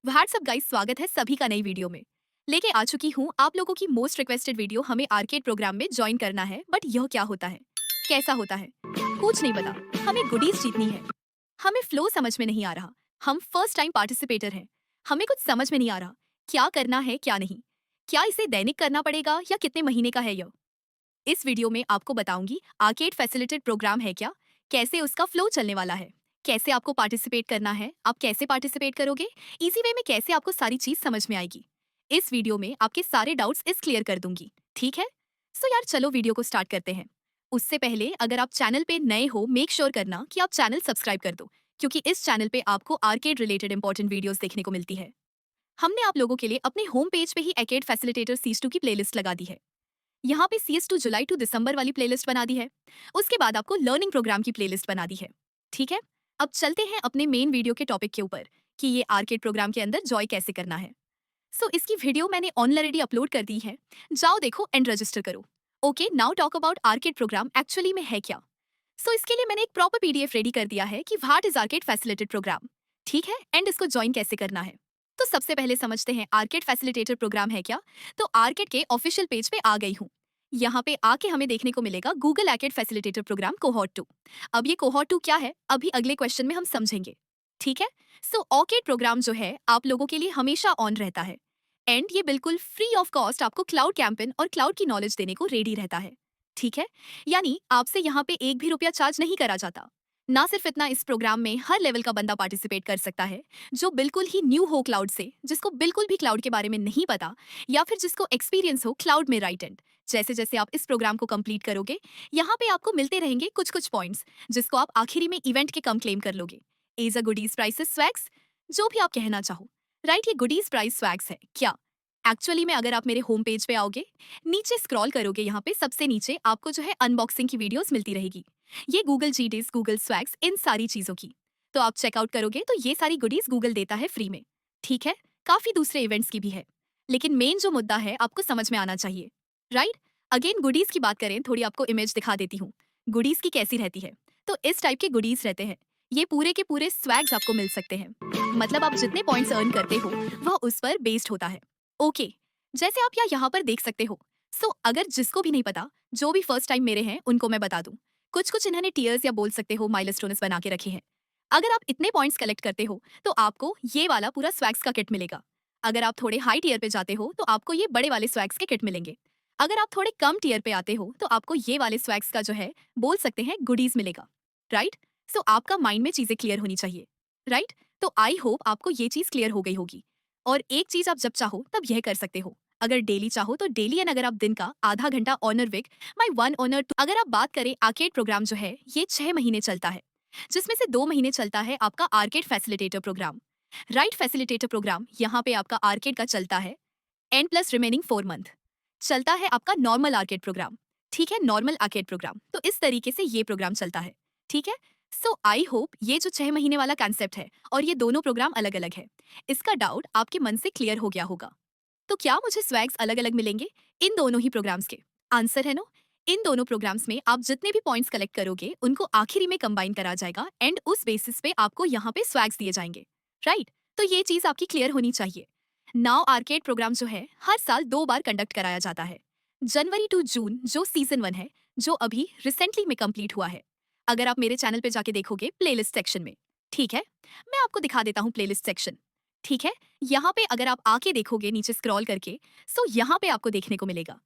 WhatsApp guys, स्वागत है सभी का नई वीडियो में। लेके आ चुकी हूँ आप लोगों की मोस्ट रिक्वेस्टेड वीडियो। हमें आर्केड प्रोग्राम में ज्वाइन करना है, बट यह क्या होता है, कैसा होता है, कुछ नहीं पता। हमें गुडीज जीतनी है। हमें फ्लो समझ में नहीं आ रहा। हम फर्स्ट टाइम पार्टिसिपेटर हैं। हमें कुछ समझ में नहीं आ रहा, क्या करना है क्या नहीं। क्या इसे दैनिक करना पड़ेगा या कितने महीने का है यह। इस वीडियो में आपको बताऊंगी आर्केड फैसिलिटेटेड प्रोग्राम है क्या, कैसे उसका फ्लो चलने वाला है, कैसे आपको पार्टिसिपेट करना है, आप कैसे पार्टिसिपेट करोगे, इजी वे में कैसे आपको सारी चीज समझ में आएगी। इस वीडियो में आपके सारे डाउट्स इस क्लियर कर दूंगी, ठीक है। सो यार चलो वीडियो को स्टार्ट करते हैं। उससे पहले अगर आप चैनल पे नए हो, मेक श्योर करना कि आप चैनल सब्सक्राइब कर दो, क्योंकि इस चैनल पे आपको आर्केड रिलेटेड इंपॉर्टेंट वीडियोस देखने को मिलती है। हमने आप लोगों के लिए अपने होम पेज पे ही आर्केड फैसिलिटेटर सीज 2 की प्लेलिस्ट लगा दी है। यहाँ पे CS2 जुलाई टू दिसंबर वाली प्लेलिस्ट बना दी है। उसके बाद आपको लर्निंग प्रोग्राम की प्लेलिस्ट बना दी है, ठीक है। अब चलते हैं अपने मेन वीडियो के टॉपिक के ऊपर कि ये आर्केड प्रोग्राम के अंदर जॉय कैसे करना है। इसकी वीडियो मैंने ऑलरेडी अपलोड कर दी है, जाओ देखो एंड रजिस्टर करो। Okay, now talk about arcade program actually में है क्या। इसके लिए मैंने एक प्रॉपर PDF रेडी कर दिया है कि what is arcade facilitated program, ठीक है, एंड इसको ज्वाइन कैसे करना है। तो सबसे पहले समझते हैं आर्केड फैसिलिटेटर प्रोग्राम है क्या। तो आर्केड के ऑफिशियल पेज पे आ गई हूँ। यहाँ पे आके हमें देखने को मिलेगा Google arcade facilitator program cohort 2। अब ये कोहॉर्ट 2 क्या है, अभी अगले क्वेश्चन में हम समझेंगे, ठीक है। ऑर्किड प्रोग्राम जो है आप लोगों के लिए हमेशा ऑन रहता है, एंड ये बिल्कुल फ्री ऑफ कॉस्ट आपको क्लाउड कैंपेन और क्लाउड की नॉलेज देने को रेडी रहता है, ठीक है। यानी आपसे यहाँ पे एक भी रुपया चार्ज नहीं करा जाता। ना सिर्फ इतना, इस प्रोग्राम में हर लेवल का बंदा पार्टिसिपेट कर सकता है, जो बिल्कुल ही न्यू हो क्लाउड से, जिसको बिल्कुल भी क्लाउड के बारे में नहीं पता, या फिर जिसको एक्सपीरियंस हो क्लाउड में राइट एंड। जैसे जैसे आप इस प्रोग्राम को कंप्लीट करोगे, यहाँ पे आपको मिलते रहेंगे कुछ कुछ पॉइंट्स, जिसको आप आखिरी में इवेंट के कम क्लेम कर लोगे। As a goodies prizes swags, जो भी आप कहना चाहो, राइट। ये गुडीज प्राइस स्वैग्स है क्या। एक्चुअली में अगर आप मेरे होम पेज पे आओगे, नीचे स्क्रॉल करोगे, यहाँ पे सबसे नीचे आपको जो है अनबॉक्सिंग की वीडियोस मिलती रहेगी। ये गूगल जीडीज, गूगल स्वैग्स, इन सारी चीजों की। तो आप चेकआउट करोगे तो ये सारी गुडीज गूगल देता है फ्री में, ठीक है। काफी दूसरे इवेंट्स की भी है, लेकिन मेन जो मुद्दा है आपको समझ में आना चाहिए, राइट। अगेन गुडीज की बात करें, थोड़ी आपको इमेज दिखा देती हूँ गुडीज की कैसी रहती है। तो इस टाइप के गुडीज रहते हैं। ये पूरे के पूरे स्वैग्स आपको मिल सकते हैं, मतलब आप जितने पॉइंट्स अर्न करते हो वह उस पर बेस्ड होता है। ओके, जैसे आप यहाँ पर देख सकते हो। अगर जिसको भी नहीं पता, जो भी फर्स्ट टाइम मेरे हैं उनको मैं बता दूं, कुछ कुछ इन्होंने टीयर्स या बोल सकते हो माइलस्टोन्स बना के रखे हैं। अगर आप इतने पॉइंट्स कलेक्ट करते हो तो आपको ये वाला पूरा स्वैग्स का किट मिलेगा। अगर आप थोड़े हाई टीयर पे जाते हो तो आपको ये बड़े वाले स्वैग्स के किट मिलेंगे। अगर आप थोड़े कम टीयर पे आते हो तो आपको ये वाले स्वैग्स का जो है, बोल सकते हैं, गुडीज मिलेगा, राइट। आपका माइंड में चीजें क्लियर होनी चाहिए, राइट। तो आई होप आपको ये चीज क्लियर हो गई होगी। और एक चीज आप जब चाहो तब यह कर सकते हो, अगर डेली चाहो तो डेली, एंड अगर आप दिन का आधा घंटा ऑनर वीक माई वन ऑनर टू। अगर आप बात करें आर्केड प्रोग्राम जो है, ये 6 महीने चलता है, जिसमें से 2 महीने चलता है आपका arcade facilitator program, right. Facilitator program यहाँ पे आपका आर्केड का चलता है, एंड प्लस रिमेनिंग 4 मंथ चलता है आपका नॉर्मल आर्केड प्रोग्राम, ठीक है, नॉर्मल आर्केड प्रोग्राम। तो इस तरीके से ये प्रोग्राम चलता है, ठीक है। आई होप ये जो 6 महीने वाला कंसेप्ट है और ये दोनों प्रोग्राम अलग अलग है, इसका डाउट आपके मन से क्लियर हो गया होगा। तो क्या मुझे स्वैग्स अलग अलग मिलेंगे इन दोनों ही प्रोग्राम्स के। आंसर है नो। इन दोनों प्रोग्राम्स में आप जितने भी पॉइंट्स कलेक्ट करोगे उनको आखिरी में कंबाइन करा जाएगा, एंड उस बेसिस पे आपको यहाँ पे स्वैग्स दिए जाएंगे, राइट। तो ये चीज आपकी क्लियर होनी चाहिए। नाउ आर्केड प्रोग्राम जो है हर साल 2 बार कंडक्ट कराया जाता है। जनवरी टू जून जो सीजन 1 है, जो अभी रिसेंटली में कंप्लीट हुआ है। अगर आप मेरे चैनल पे जाके देखोगे प्लेलिस्ट सेक्शन में, ठीक है, मैं आपको दिखा देता हूँ प्लेलिस्ट सेक्शन, ठीक है। यहाँ पे अगर आप आके देखोगे नीचे स्क्रॉल करके, यहाँ पे आपको देखने को मिलेगा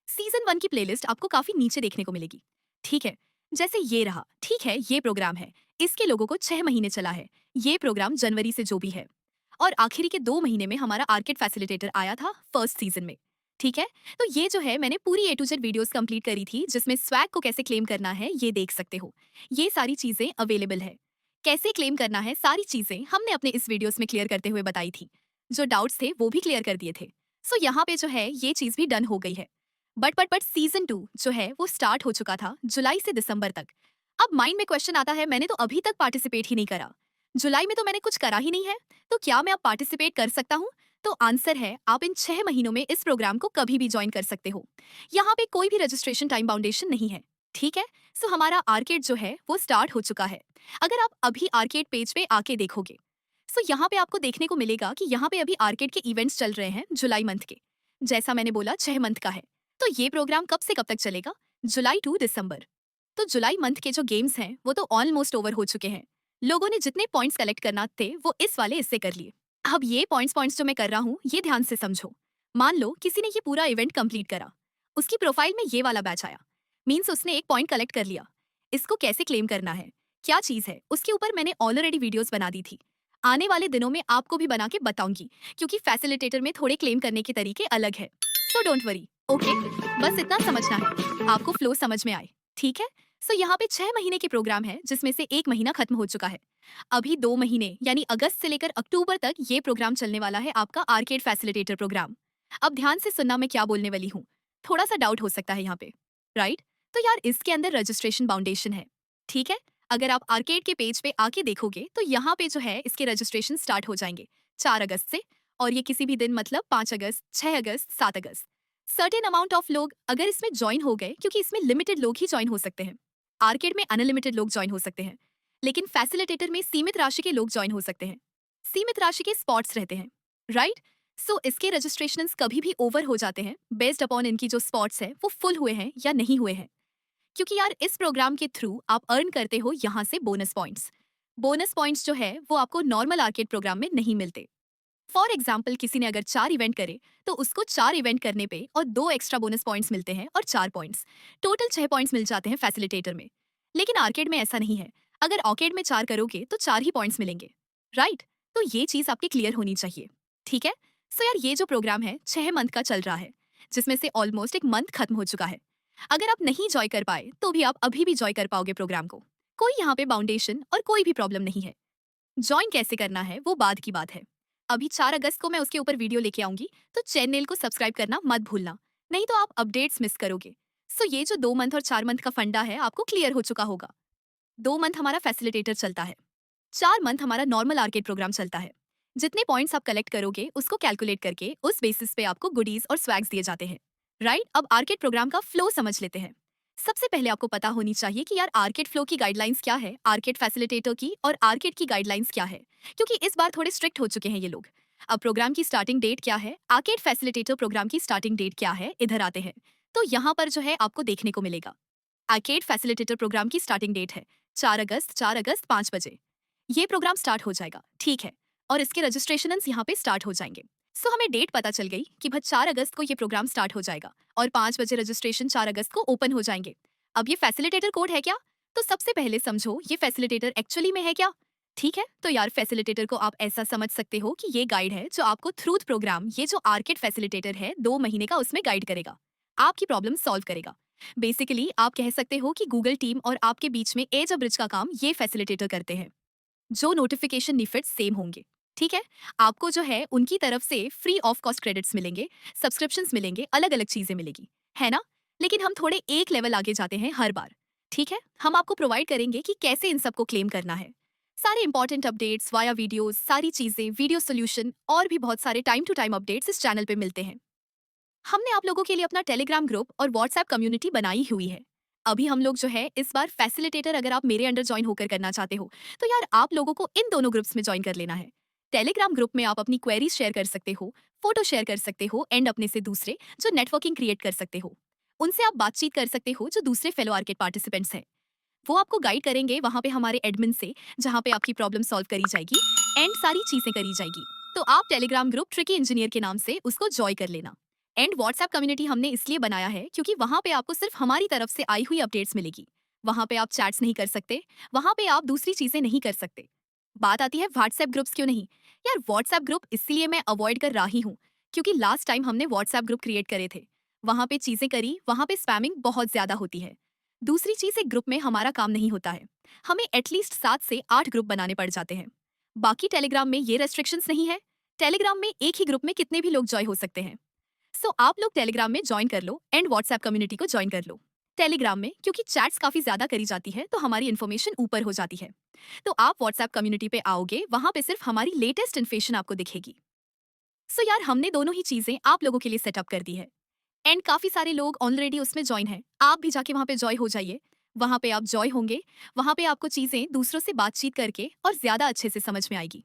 सीजन 1 की प्लेलिस्ट आपको काफी नीचे देखने को मिलेगी, ठीक है। जैसे ये रहा, ठीक है, ये प्रोग्राम है, इसके लोगों को 6 महीने चला है। ये प्रोग्राम जनवरी से जो भी है, और आखिरी के 2 महीने में हमारा आर्केड फैसिलिटेटर आया था फर्स्ट सीजन में, ठीक है। तो ये जो है मैंने पूरी A to Z videos complete करी थी, जिसमें स्वैग को कैसे क्लेम करना है ये देख सकते हो। ये सारी चीजें अवेलेबल है, कैसे क्लेम करना है सारी चीजें हमने अपने इस वीडियोस में क्लियर करते हुए बताई थी। जो डाउट्स थे वो भी क्लियर कर दिए थे। यहाँ पे जो है ये चीज भी डन हो गई है। बट सीजन 2 जो है वो स्टार्ट हो चुका था जुलाई से दिसंबर तक। अब माइंड में क्वेश्चन आता है, मैंने तो अभी तक पार्टिसिपेट ही नहीं करा, जुलाई में तो मैंने कुछ करा ही नहीं है, तो क्या मैं अब पार्टिसिपेट कर सकता हूँ। तो आंसर है, आप इन 6 महीनों में इस प्रोग्राम को कभी भी ज्वाइन कर सकते हो। यहाँ पे कोई भी रजिस्ट्रेशन टाइम बाउंडेशन नहीं है, ठीक है। हमारा आर्केड जो है वो स्टार्ट हो चुका है। अगर आप अभी आर्केड पेज पे आके देखोगे, सो यहाँ पे आपको देखने को मिलेगा कि यहाँ पे अभी आर्केड के इवेंट्स चल रहे हैं जुलाई मंथ के। जैसा मैंने बोला 6 मंथ का है। तो ये प्रोग्राम कब से कब तक चलेगा? जुलाई टू दिसंबर। तो जुलाई मंथ के जो गेम्स हैं वो तो ऑलमोस्ट ओवर हो चुके हैं। लोगों ने जितने पॉइंट्स कलेक्ट करना थे वो इस वाले इससे कर लिए। अब ये पॉइंट्स जो मैं कर रहा हूँ ये ध्यान से समझो। मान लो किसी ने ये पूरा इवेंट कंप्लीट करा, उसकी प्रोफाइल में ये वाला बैच आया, मीन्स उसने एक पॉइंट कलेक्ट कर लिया। इसको कैसे क्लेम करना है, क्या चीज है, उसके ऊपर मैंने ऑलरेडी वीडियोस बना दी थी। आने वाले दिनों में आपको भी बना के बताऊंगी, क्योंकि फैसिलिटेटर में थोड़े क्लेम करने के तरीके अलग है। So don't worry, okay. बस इतना समझना है, आपको फ्लो समझ में आए, ठीक है। सो यहाँ पे 6 महीने के प्रोग्राम है, जिसमें से 1 महीना खत्म हो चुका है। अभी 2 महीने यानी अगस्त से लेकर अक्टूबर तक ये प्रोग्राम चलने वाला है, आपका आर्केड फैसिलिटेटर प्रोग्राम। अब ध्यान से सुनना मैं क्या बोलने वाली हूँ। थोड़ा सा डाउट हो सकता है यहाँ पे, राइट। तो यार इसके अंदर रजिस्ट्रेशन बाउंडेशन है, ठीक है। अगर आप आर्केड के पेज पे आके देखोगे तो यहाँ पे जो है इसके रजिस्ट्रेशन स्टार्ट हो जाएंगे 4 अगस्त से, और ये किसी भी दिन मतलब 5 अगस्त, 6 अगस्त, 7 अगस्त। सर्टेन अमाउंट ऑफ लोग अगर इसमें ज्वाइन हो गए, क्योंकि इसमें लिमिटेड लोग ही ज्वाइन हो सकते हैं। आर्केड में अनलिमिटेड लोग ज्वाइन हो सकते हैं, लेकिन फैसिलिटेटर में सीमित राशि के लोग ज्वाइन हो सकते हैं। सीमित राशि के स्पॉट्स रहते हैं, राइट। सो इसके रजिस्ट्रेशंस कभी भी ओवर हो जाते हैं बेस्ड अपॉन इनकी जो स्पॉट्स है वो फुल हुए हैं या नहीं हुए हैं। क्योंकि यार इस प्रोग्राम के थ्रू आप अर्न करते हो यहाँ से बोनस पॉइंट्स। बोनस पॉइंट्स जो है वो आपको नॉर्मल आर्केड प्रोग्राम में नहीं मिलते। फॉर एग्जाम्पल किसी ने अगर 4 इवेंट करे तो उसको 4 इवेंट करने पे और 2 एक्स्ट्रा बोनस पॉइंट्स मिलते हैं और 4 पॉइंट्स, टोटल 6 पॉइंट्स मिल जाते हैं फैसिलिटेटर में। लेकिन आर्केड में ऐसा नहीं है, अगर ऑर्केड में 4 करोगे तो 4 ही पॉइंट्स मिलेंगे, राइट। तो ये चीज आपकी क्लियर होनी चाहिए, ठीक है। सो यार ये जो प्रोग्राम है 6 मंथ का चल रहा है, जिसमें से ऑलमोस्ट एक मंथ खत्म हो चुका है। अगर आप नहीं जॉय कर पाए तो भी आप अभी भी जॉय कर पाओगे प्रोग्राम को। कोई यहाँ पे बाउंडेशन और कोई भी प्रॉब्लम नहीं है। ज्वाइन कैसे करना है वो बाद की बात है। अभी 4 अगस्त को मैं उसके ऊपर वीडियो लेके आऊंगी, तो चैनल को सब्सक्राइब करना मत भूलना, नहीं तो आप अपडेट्स मिस करोगे। सो ये जो 2 मंथ और 4 मंथ का फंडा है आपको क्लियर हो चुका होगा। 2 मंथ हमारा फैसिलिटेटर चलता है, 4 मंथ हमारा नॉर्मल आर्केड प्रोग्राम चलता है। जितने पॉइंट्स आप कलेक्ट करोगे उसको कैलकुलेट करके उस बेसिस पे आपको गुडीज और स्वैग्स दिए जाते हैं, राइट। अब आर्केड प्रोग्राम का फ्लो समझ लेते हैं। सबसे पहले आपको पता होनी चाहिए कि यार आर्केड फ्लो की गाइडलाइंस क्या है, आर्केड फैसिलिटेटर की और आर्केड की गाइडलाइंस क्या है, क्योंकि इस बार थोड़े स्ट्रिक्ट हो चुके हैं ये लोग। अब प्रोग्राम की स्टार्टिंग डेट क्या है, आर्केड फैसिलिटेटर प्रोग्राम की स्टार्टिंग डेट क्या है, इधर आते हैं। तो यहाँ पर जो है आपको देखने को मिलेगा आर्केड फैसिलिटेटर प्रोग्राम की स्टार्टिंग डेट है 4 अगस्त, 4 अगस्त 5 बजे ये प्रोग्राम स्टार्ट हो जाएगा, ठीक है। और इसके रजिस्ट्रेशन यहाँ पे स्टार्ट हो जाएंगे। सो हमें डेट पता चल गई कि भाई 4 अगस्त को ये प्रोग्राम स्टार्ट हो जाएगा और 5 बजे रजिस्ट्रेशन 4 अगस्त को ओपन हो जाएंगे। अब ये फैसिलिटेटर कोड है क्या? तो सबसे पहले समझो ये फैसिलिटेटर एक्चुअली में है क्या, ठीक है। तो यार फैसिलिटेटर को आप ऐसा समझ सकते हो कि ये गाइड है जो आपको थ्रू प्रोग्राम, ये जो आर्केड फैसिलिटेटर है 2 महीने का, उसमें गाइड करेगा, आपकी प्रॉब्लम सॉल्व करेगा। बेसिकली आप कह सकते हो कि गूगल टीम और आपके बीच में एज अ ब्रिज का काम ये फैसिलिटेटर करते हैं। जो नोटिफिकेशन निफिट्स सेम होंगे, ठीक है। आपको जो है उनकी तरफ से फ्री ऑफ कॉस्ट क्रेडिट्स मिलेंगे, सब्सक्रिप्शंस मिलेंगे, अलग अलग चीजें मिलेगी, है ना। लेकिन हम थोड़े एक लेवल आगे जाते हैं हर बार, ठीक है। हम आपको प्रोवाइड करेंगे कि कैसे इन सबको क्लेम करना है। सारे इंपॉर्टेंट अपडेट्स वाया वीडियोस, सारी चीजें, वीडियो सोल्यूशन और भी बहुत सारे टाइम टू टाइम अपडेट्स इस चैनल पे मिलते हैं। हमने आप लोगों के लिए अपना टेलीग्राम ग्रुप और व्हाट्सएप कम्युनिटी बनाई हुई है। अभी हम लोग जो है इस बार फैसिलिटेटर अगर आप मेरे अंडर ज्वाइन होकर करना चाहते हो तो यार आप लोगों को इन दोनों ग्रुप्स में ज्वाइन कर लेना है। टेलीग्राम ग्रुप में आप अपनी क्वेरीज शेयर कर सकते हो, फोटो शेयर कर सकते हो, एंड अपने से दूसरे जो नेटवर्किंग क्रिएट कर सकते हो, उनसे आप बातचीत कर सकते हो जो दूसरे फेलो आर्केड पार्टिसिपेंट्स हैं। वो आपको गाइड करेंगे वहां पे हमारे एडमिन से, जहां पे आपकी प्रॉब्लम सॉल्व करी जाएगी एंड सारी चीजें करी जाएगी। तो आप टेलीग्राम ग्रुप ट्रिकी इंजीनियर के नाम से उसको ज्वाइन कर लेना। एंड व्हाट्सएप कम्युनिटी हमने इसलिए बनाया है क्योंकि वहां पे आपको सिर्फ हमारी तरफ से आई हुई अपडेट्स मिलेगी। वहां पे आप चैट्स नहीं कर सकते, वहां पे आप दूसरी चीजें नहीं कर सकते। बात आती है व्हाट्सएप ग्रुप्स क्यों नहीं। यार व्हाट्सएप ग्रुप इसलिए मैं अवॉइड कर रही हूँ क्योंकि लास्ट टाइम हमने व्हाट्सएप ग्रुप क्रिएट करे थे, वहां पे चीजें करी, वहां पे स्पैमिंग बहुत ज्यादा होती है। दूसरी चीज, एक ग्रुप में हमारा काम नहीं होता है, हमें एटलीस्ट 7 से 8 ग्रुप बनाने पड़ जाते हैं। बाकी टेलीग्राम में ये रेस्ट्रिक्शंस नहीं है, टेलीग्राम में एक ही ग्रुप में कितने भी लोग ज्वाइन हो सकते हैं। सो आप लोग टेलीग्राम में ज्वाइन कर लो एंड व्हाट्सएप कम्युनिटी को ज्वाइन कर लो। टेलीग्राम में क्योंकि चैट्स काफी ज्यादा करी जाती है तो हमारी इन्फॉर्मेशन ऊपर हो जाती है। तो आप व्हाट्सएप कम्युनिटी पे आओगे, वहां पे सिर्फ हमारी लेटेस्ट इन्फॉर्मेशन आपको दिखेगी। सो यार हमने दोनों ही चीजें आप लोगों के लिए सेटअप कर दी है एंड काफी सारे लोग ऑलरेडी उसमें ज्वाइन हैं। आप भी जाके वहां पे ज्वाइन हो जाइए। वहां पे आप ज्वाइन होंगे, वहां पे आपको चीजें दूसरों से बातचीत करके और ज्यादा अच्छे से समझ में आएगी।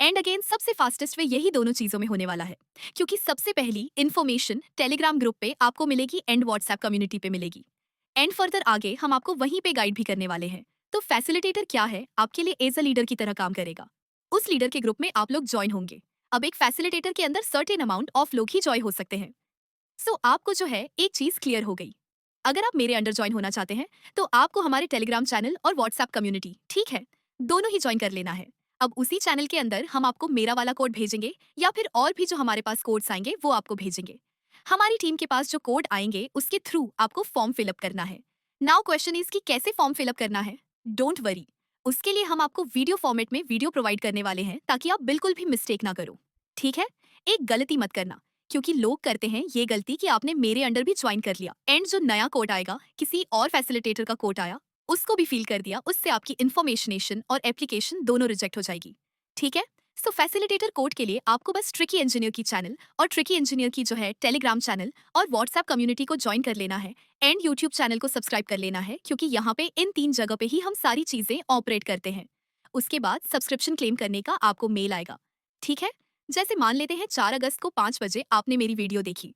एंड अगेन सबसे फास्टेस्ट वे यही दोनों चीजों में होने वाला है, क्योंकि सबसे पहली इन्फॉर्मेशन टेलीग्राम ग्रुप पे आपको मिलेगी एंड व्हाट्सएप कम्युनिटी पे मिलेगी। एंड फर्दर आगे हम आपको वहीं पे गाइड भी करने वाले हैं। तो फैसिलिटेटर क्या है, आपके लिए एज अ लीडर की तरह काम करेगा। उस लीडर के ग्रुप में आप लोग ज्वाइन होंगे। अब एक फैसिलिटेटर के अंदर सर्टेन अमाउंट ऑफ लोग ही ज्वाइन हो सकते हैं। सो आपको जो है एक चीज क्लियर हो गई। अगर आप मेरे अंडर ज्वाइन होना चाहते हैं तो आपको हमारे टेलीग्राम चैनल और व्हाट्सएप कम्युनिटी, ठीक है, दोनों ही ज्वाइन कर लेना है। अब उसी चैनल के अंदर हम आपको मेरा वाला कोड भेजेंगे या फिर और भी जो हमारे पास कोड्स आएंगे वो आपको भेजेंगे। हमारी टीम के पास जो कोड आएंगे उसके थ्रू आपको फॉर्म फिलअप करना है। नाउ क्वेश्चन इज कि कैसे फॉर्म फिलअप करना है। डोंट वरी, उसके लिए हम आपको वीडियो फॉर्मेट में वीडियो प्रोवाइड करने वाले हैं ताकि आप बिल्कुल भी मिस्टेक ना करो, ठीक है। एक गलती मत करना, क्योंकि लोग करते हैं ये गलती कि आपने मेरे अंडर भी ज्वाइन कर लिया एंड जो नया कोड आएगा, किसी और फैसिलिटेटर का कोड आया, उसको भी फील कर दिया, उससे आपकी इन्फॉर्मेशनेशन और एप्लीकेशन दोनों रिजेक्ट हो जाएगी, ठीक है। सो फैसिलिटेटर कोड के लिए आपको बस ट्रिकी इंजीनियर की चैनल और ट्रिकी इंजीनियर की जो है टेलीग्राम चैनल और व्हाट्सएप कम्युनिटी को ज्वाइन कर लेना है एंड यूट्यूब चैनल को सब्सक्राइब कर लेना है, क्योंकि यहाँ पे इन 3 जगह पे ही हम सारी चीजें ऑपरेट करते हैं। उसके बाद सब्सक्रिप्शन क्लेम करने का आपको मेल आएगा, ठीक है। जैसे मान लेते हैं 4 अगस्त को 5 बजे आपने मेरी वीडियो देखी,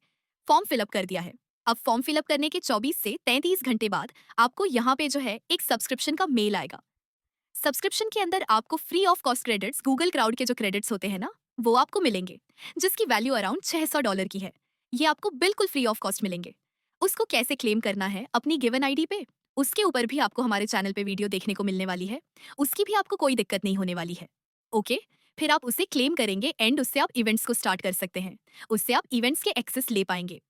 फॉर्म फिलअप कर दिया है। अब फॉर्म फिलअप करने के 24 से 33 घंटे बाद आपको यहाँ पे जो है एक सब्सक्रिप्शन का मेल आएगा। सब्सक्रिप्शन के अंदर आपको free of cost credits, Google crowd के जो क्रेडिट्स होते हैं ना, वो आपको मिलेंगे, जिसकी वैल्यू अराउंड $600 की है। ये आपको बिल्कुल फ्री ऑफ कॉस्ट मिलेंगे। उसको कैसे क्लेम करना है अपनी गिवन आईडी पे, उसके ऊपर भी आपको हमारे चैनल पे वीडियो देखने को मिलने वाली है। उसकी भी आपको कोई दिक्कत नहीं होने वाली है, ओके। फिर आप उसे क्लेम करेंगे एंड उससे आप इवेंट्स को स्टार्ट कर सकते हैं। उससे आप इवेंट्स के एक्सेस ले पाएंगे।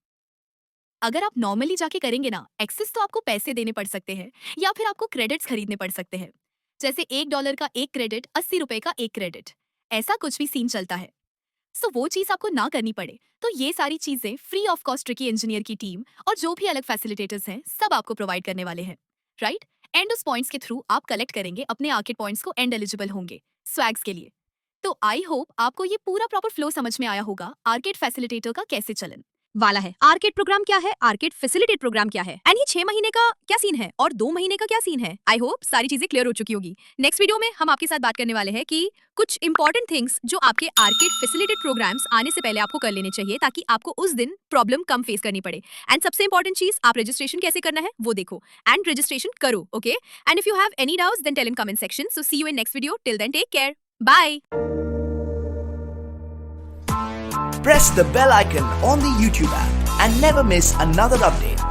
अगर आप नॉर्मली जाके करेंगे ना एक्सेस, तो आपको पैसे देने पड़ सकते हैं या फिर आपको क्रेडिट्स खरीदने पड़ सकते हैं। जैसे $1 का एक क्रेडिट, ₹80 का एक क्रेडिट, ऐसा कुछ भी सीन चलता है। सो वो चीज आपको ना करनी पड़े, तो ये सारी चीजें free of cost tricky engineer की टीम और जो भी अलग फैसिलिटेटर्स हैं सब आपको प्रोवाइड करने वाले हैं, राइट। एंड उस पॉइंट्स के थ्रू आप कलेक्ट करेंगे अपने आर्केड पॉइंट्स को एंड एलिजिबल होंगे स्वैग्स के लिए। तो आई होप आपको ये पूरा प्रॉपर फ्लो समझ में आया होगा आर्केड फैसिलिटेटर का कैसे चलन वाला है। आर्केड प्रोग्राम क्या है, आर्केड फैसिलिटेट प्रोग्राम क्या है, एंड ये 6 महीने का क्या सीन है और 2 महीने का क्या सीन है। आई होप सारी चीजें क्लियर हो चुकी होगी। नेक्स्ट वीडियो में हम आपके साथ बात करने वाले हैं कि कुछ इंपॉर्टेंट थिंग्स जो आपके आर्केड फैसिलिटेट प्रोग्राम्स आने से पहले आपको कर लेने चाहिए, ताकि आपको उस दिन प्रॉब्लम कम फेस करनी पड़े। एंड सबसे इंपॉर्टेंट चीज, आप रजिस्ट्रेशन कैसे करना है वो देखो एंड रजिस्ट्रेशन करो, okay. And if you have any doubts then tell in comment section. So see you in next video, till then take care, bye. Press the bell icon on the YouTube app and never miss another update.